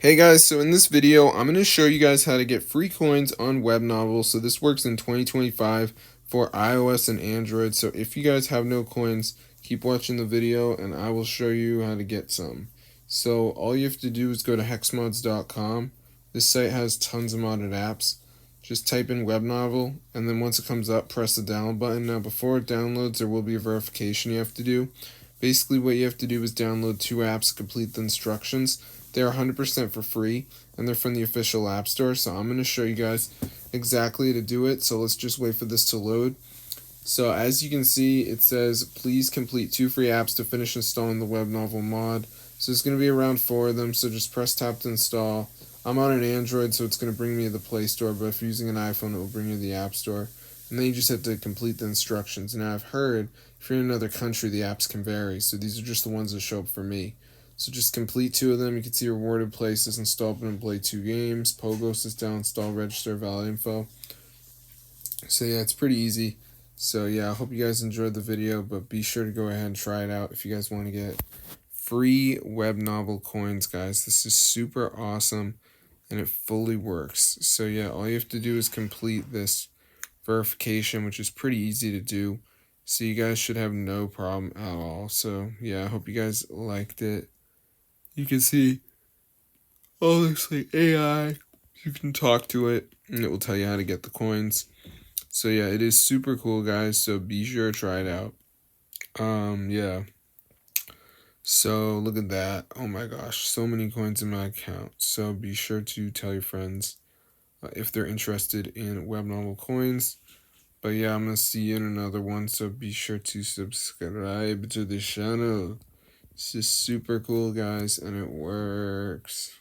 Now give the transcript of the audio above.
Hey guys, so in this video, I'm going to show you guys how to get free coins on Webnovel. So this works in 2025 for iOS and Android. So if you guys have no coins, keep watching the video and I will show you how to get some. So all you have to do is go to hexmods.com. This site has tons of modded apps. Just type in Webnovel and then once it comes up, press the download button. Now before it downloads, there will be a verification you have to do. Basically what you have to do is download 2 apps, complete the instructions. They're 100% for free, and they're from the official App Store, so I'm going to show you guys exactly to do it, so let's just wait for this to load. So as you can see, it says, please complete 2 free apps to finish installing the Webnovel mod. So it's going to be around 4 of them, so just press tap to install. I'm on an Android, so it's going to bring me to the Play Store, but if you're using an iPhone, it will bring you to the App Store. And then you just have to complete the instructions. Now I've heard, if you're in another country, the apps can vary, so these are just the ones that show up for me. So just complete 2 of them. You can see rewarded places, install and play 2 games, Pogos is down, install, register, valid info. So yeah, it's pretty easy. So yeah, I hope you guys enjoyed the video, but be sure to go ahead and try it out if you guys want to get free Webnovel coins, guys. This is super awesome and it fully works. So yeah, all you have to do is complete this verification, which is pretty easy to do. So you guys should have no problem at all. So yeah, I hope you guys liked it. You can see all this like AI. You can talk to it and it will tell you how to get the coins. So yeah, it is super cool, guys. So be sure to try it out. Yeah. So look at that. Oh my gosh, so many coins in my account. So be sure to tell your friends if they're interested in Webnovel coins. But yeah, I'm gonna see you in another one. So be sure to subscribe to the channel. This is super cool, guys, and it works.